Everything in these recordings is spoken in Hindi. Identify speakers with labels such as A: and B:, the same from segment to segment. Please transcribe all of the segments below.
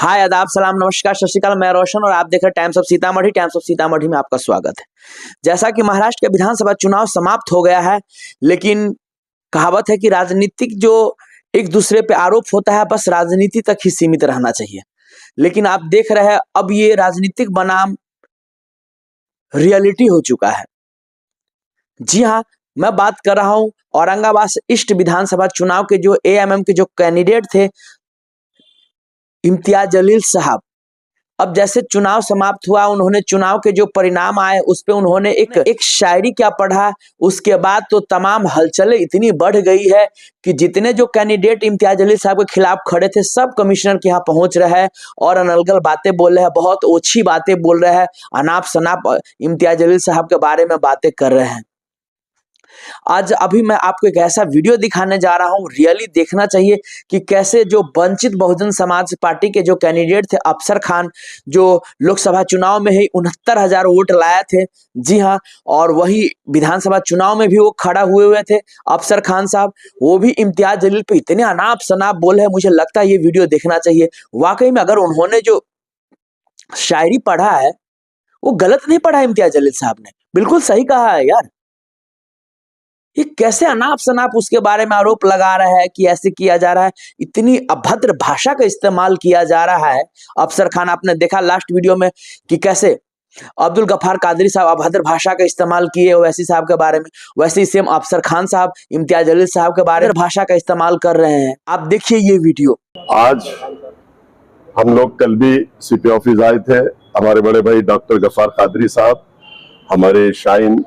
A: हाय, आदाब, सलाम, नमस्कार, सत श्री अकाल। मैं रोशन और आप देख रहे हैं times of Sitamarhi. Times of Sitamarhi में आपका स्वागत है। जैसा कि महाराष्ट्र के विधानसभा चुनाव समाप्त हो गया है, लेकिन कहावत है कि राजनीतिक जो एक दूसरे पे आरोप होता है बस राजनीति तक ही सीमित रहना चाहिए। लेकिन आप देख रहे हैं अब ये राजनीतिक बनाम रियलिटी हो चुका है। जी हाँ, मैं बात कर रहा हूँ औरंगाबाद ईस्ट विधानसभा चुनाव के जो एएमएम के जो कैंडिडेट थे इम्तियाज जलील साहब। अब जैसे चुनाव समाप्त हुआ, उन्होंने चुनाव के जो परिणाम आए उस पे उन्होंने एक शायरी क्या पढ़ा, उसके बाद तो तमाम हलचलें इतनी बढ़ गई है कि जितने जो कैंडिडेट इम्तियाज जलील साहब के खिलाफ खड़े थे सब कमिश्नर के यहाँ पहुंच रहे हैं और अनर्गल बातें बोल रहे हैं, बहुत ओछी बातें बोल रहे हैं, अनाप शनाप इम्तियाज जलील साहब के बारे में बातें कर रहे हैं। आज अभी मैं आपको एक ऐसा वीडियो दिखाने जा रहा हूं, रियली देखना चाहिए कि कैसे जो वंचित बहुजन समाज पार्टी के जो कैंडिडेट थे अफसर खान, जो लोकसभा चुनाव में ही 69,000 वोट लाए थे। जी हां, और वही विधानसभा चुनाव में भी वो खड़ा हुए थे अफसर खान साहब। वो भी इम्तियाज जलील पे इतने अनाप शनाप बोले हैं, मुझे लगता है ये वीडियो देखना चाहिए। वाकई में अगर उन्होंने जो शायरी पढ़ा है वो गलत नहीं पढ़ा, इम्तियाज जलील साहब ने बिल्कुल सही कहा है यार। ये कैसे अनाप शनाप उसके बारे में आरोप लगा रहा है कि ऐसे किया जा रहा है, इतनी अभद्र भाषा का इस्तेमाल किया जा रहा है। अफसर खान, आपने देखा लास्ट वीडियो में कि कैसे अब्दुल गफ्फार कादरी साहब अभद्र भाषा का इस्तेमाल किए ओवैसी साहब के बारे में, वैसे ही सेम अफसर खान साहब इम्तियाज जलील साहब के बारे में भाषा का इस्तेमाल कर रहे हैं। आप देखिए ये वीडियो।
B: आज हम लोग कल भी सीपी ऑफिस आए थे, हमारे बड़े भाई डॉक्टर गफ्फार कादरी साहब, हमारे शाहीन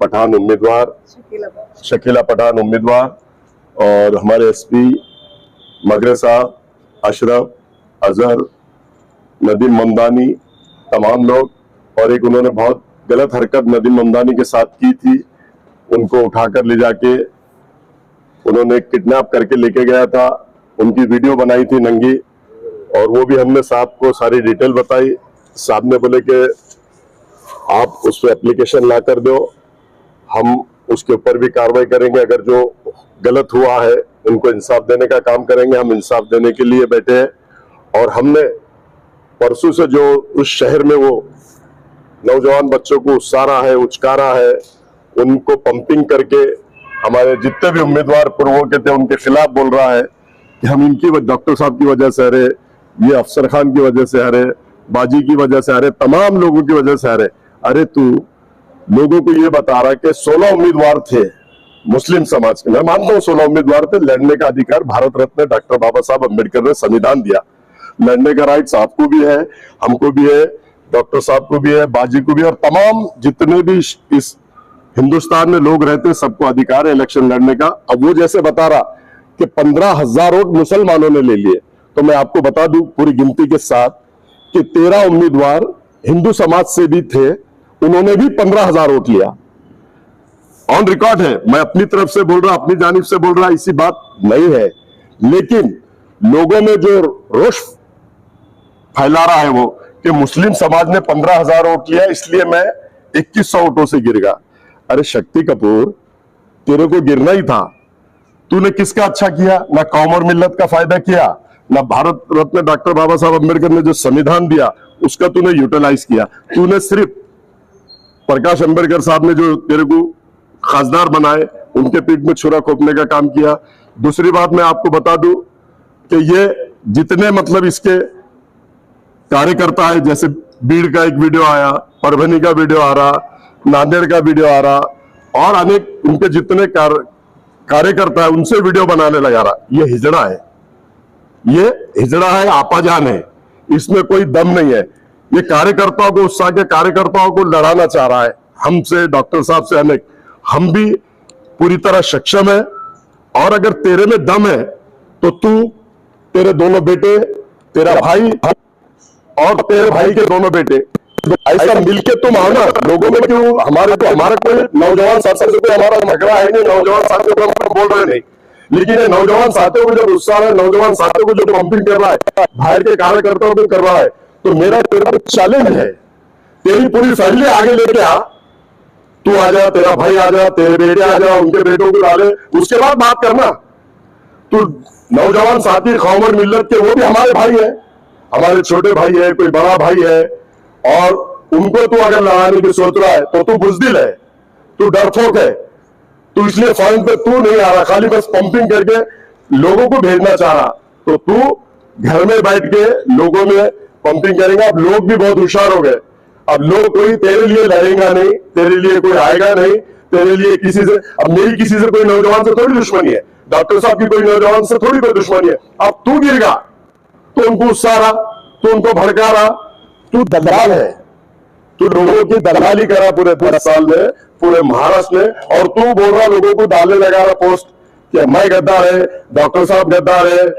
B: पठान उम्मीदवार, शकीला पठान उम्मीदवार, और हमारे एसपी मगरे साहब, अशरफ, अजहर, नदीम ममदानी, तमाम लोग। और एक उन्होंने बहुत गलत हरकत नदीम ममदानी के साथ की थी, उनको उठाकर ले जाके उन्होंने किडनैप करके लेके गया था, उनकी वीडियो बनाई थी नंगी, और वो भी हमने साहब को सारी डिटेल बताई। साहब ने बोले कि आप उस पर एप्लीकेशन ला कर दो, हम उसके ऊपर भी कार्रवाई करेंगे, अगर जो गलत हुआ है उनको इंसाफ देने का काम करेंगे। हम इंसाफ देने के लिए बैठे हैं। और हमने परसों से जो उस शहर में वो नौजवान बच्चों को उस्सारा है, उचकारा है, उनको पंपिंग करके हमारे जितने भी उम्मीदवार पूर्वों के थे उनके खिलाफ बोल रहा है कि हम इनकी डॉक्टर साहब की वजह से हरे, ये अफसर खान की वजह से हरे, बाजी की वजह से हरे, तमाम लोगों की वजह से हरे। अरे तू लोगों को ये बता रहा है कि 16 उम्मीदवार थे मुस्लिम समाज के। मैं मानता हूँ 16 उम्मीदवार थे, लड़ने का अधिकार भारत रत्न डॉक्टर बाबा साहब अम्बेडकर ने संविधान दिया, लड़ने का राइट्स आपको भी है, हमको भी है, डॉक्टर साहब को भी है, बाजी को भी, और तमाम जितने भी इस हिंदुस्तान में लोग रहते हैं सबको अधिकार है इलेक्शन लड़ने का। अब वो जैसे बता रहा कि 15,000 वोट मुसलमानों ने ले लिए, तो मैं आपको बता दूं पूरी गिनती के साथ कि 13 उम्मीदवार हिंदू समाज से भी थे, उन्होंने भी 15,000 वोट लिया। ऑन रिकॉर्ड है, मैं अपनी तरफ से बोल रहा, अपनी जानिब से बोल रहा, इसी बात नहीं है। लेकिन लोगों में जो रोष फैला रहा है वो कि मुस्लिम समाज ने 15,000 वोट लिया इसलिए मैं 2100 वोटों से गिर गया। अरे शक्ति कपूर, तेरे को गिरना ही था। तूने किसका अच्छा किया? ना कौम और मिल्लत का फायदा किया, ना भारत रत्न डॉक्टर बाबा साहब अम्बेडकर ने जो संविधान दिया उसका तूने यूटिलाइज किया। तूने सिर्फ प्रकाश अंबेडकर साहब ने जो तेरे को खासदार बनाए उनके पीठ में छुरा खोपने का काम किया। दूसरी बात मैं आपको बता दूं कि ये जितने मतलब इसके कार्यकर्ता है, जैसे बीड़ का एक वीडियो आया, परभनी का वीडियो आ रहा, नांदेड़ का वीडियो आ रहा, और अनेक उनके जितने कार्यकर्ता है उनसे वीडियो बनाने लगा रहा। ये हिजड़ा है, ये हिजड़ा है, आपाजान है, इसमें कोई दम नहीं है। ये कार्यकर्ताओं को, उत्साह के कार्यकर्ताओं को लड़ाना चाह रहा है हमसे, डॉक्टर साहब से अनेक। हम भी पूरी तरह सक्षम है, और अगर तेरे में दम है तो तू, तेरे दोनों बेटे, तेरा भाई और तेरे भाई के दोनों बेटे ऐसा मिलके तुम आओ ना। लोगों में क्यों हमारा कोई नौजवान साथियों से कोई हमारा झगड़ा है नहीं, नौजवान साथियों को हम बोल रहे नहीं, लेकिन ये नौजवान साथियों को जो उत्साह है, नौजवान साथियों को जो पंपिंग कर रहा है, बाहर के कार्यकर्ताओं को कर रहा है, तो मेरा तेरा चैलेंज है, तेरी पूरी फैमिली आगे लेके आ, तू आ जा, तेरा भाई आ जा, तेरे बेटे आ जा, उनके बेटों को डाले, उसके बाद बात करना। तू नौजवान साथी कौम और मिल्लत के, वो भी हमारे भाई है, हमारे छोटे भाई है, कोई बड़ा भाई है, और उनको तू अगर लड़ाने की सोच रहा है तो तू बुजदिल है, तू डरपोक है, तू इसलिए फॉरन पे तू नहीं आ रहा, खाली बस पंपिंग करके लोगों को भेजना चाह रहा, तो तू घर में बैठ के लोगों में पंपिंग करेगा। अब लोग भी बहुत होशियार हो गए, अब लोग कोई तेरे लिए लड़ेगा नहीं, तेरे लिए कोई आएगा नहीं, तेरे लिए किसी से, अब मेरी किसी से कोई नौजवान से थोड़ी दुश्मनी है, डॉक्टर साहब की कोई नौजवान से थोड़ी कोई दुश्मनी है। अब तू गिरगा तो उनको उस्सा रहा, तू उनको भड़का रहा, तू दलाल है, तू लोगों की दलाली करा पूरे 10 साल में, पूरे महाराष्ट्र में, और तू बोल रहा लोगों को डालने लगा रहा पोस्ट कि मैं गद्दार है, डॉक्टर साहब गद्दार है,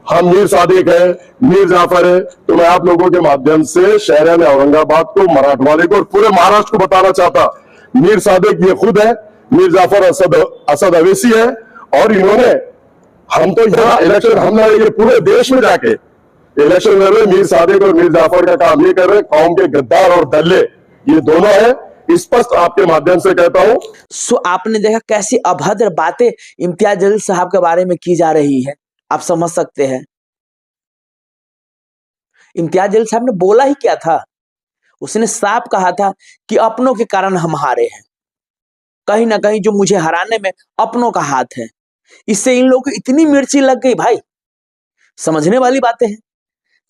B: हम मीर सादिक है, मीर जाफर है। तो मैं आप लोगों के माध्यम से शहर औरंगाबाद को, मराठवाड़े को और पूरे महाराष्ट्र को बताना चाहता, मीर सादिक ये खुद है, मीर जाफर असद अवैसी है, और इन्होंने, हम तो यहाँ इलेक्शन हम लड़ेंगे पूरे देश में जाके इलेक्शन लड़ रहे, मीर सादिक और मीर जाफर का काम ये कर रहे, कौम के गद्दार और दल्ले ये दोनों है, स्पष्ट आपके माध्यम से कहता हूं।
A: सो आपने देखा कैसी अभद्र बातें इम्तियाज जलील साहब के बारे में की जा रही है, आप समझ सकते हैं। इम्तियाज जलील साहब ने बोला ही क्या था, उसने साफ कहा था कि अपनों के कारण हम हारे हैं, कहीं ना कहीं जो मुझे हराने में अपनों का हाथ है। इससे इन लोगों को इतनी मिर्ची लग गई भाई, समझने वाली बातें हैं।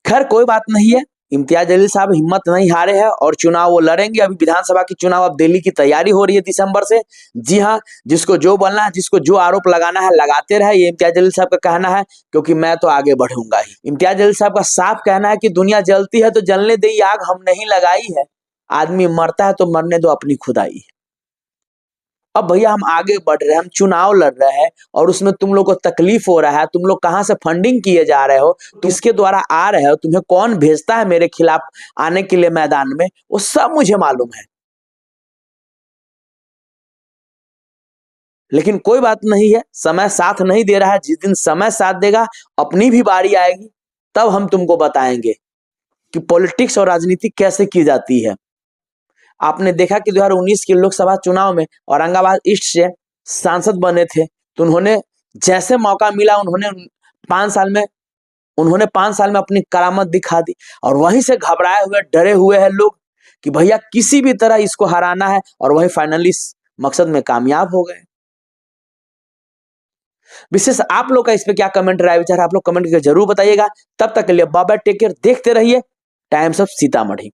A: खैर कोई बात नहीं है, इम्तियाज जलील साहब हिम्मत नहीं हारे हैं और चुनाव वो लड़ेंगे। अभी विधानसभा की चुनाव, अब दिल्ली की तैयारी हो रही है दिसंबर से। जी हाँ, जिसको जो बनना है, जिसको जो आरोप लगाना है लगाते रहे, ये इम्तियाज जलील साहब का कहना है, क्योंकि मैं तो आगे बढ़ूंगा ही। इम्तियाज जलील साहब का साफ कहना है कि दुनिया जलती है तो जलने दे, आग हम नहीं लगाई है, आदमी मरता है तो मरने दो, अपनी खुदाई है। अब भैया हम आगे बढ़ रहे हैं, हम चुनाव लड़ रहे हैं, और उसमें तुम लोग को तकलीफ हो रहा है, तुम लोग कहां से फंडिंग किए जा रहे हो, किसके द्वारा आ रहे हो, तुम्हें कौन भेजता है मेरे खिलाफ आने के लिए मैदान में, वो सब मुझे मालूम है। लेकिन कोई बात नहीं है, समय साथ नहीं दे रहा है। जिस दिन समय साथ देगा, अपनी भी बारी आएगी, तब हम तुमको बताएंगे कि पॉलिटिक्स और राजनीति कैसे की जाती है। आपने देखा कि 2019 के लोकसभा चुनाव में औरंगाबाद ईस्ट से सांसद बने थे, तो उन्होंने जैसे मौका मिला उन्होंने 5 साल में अपनी करामत दिखा दी, और वहीं से घबराए हुए, डरे हुए हैं लोग कि भैया किसी भी तरह इसको हराना है, और वहीं फाइनली मकसद में कामयाब हो गए। विशेष आप लोग का इस पे क्या कमेंट राय विचार, आप लोग कमेंट करके जरूर बताइएगा। तब तक के लिए बाय बाय, टेक केयर, देखते रहिए टाइम्स ऑफ सीतामढ़ी।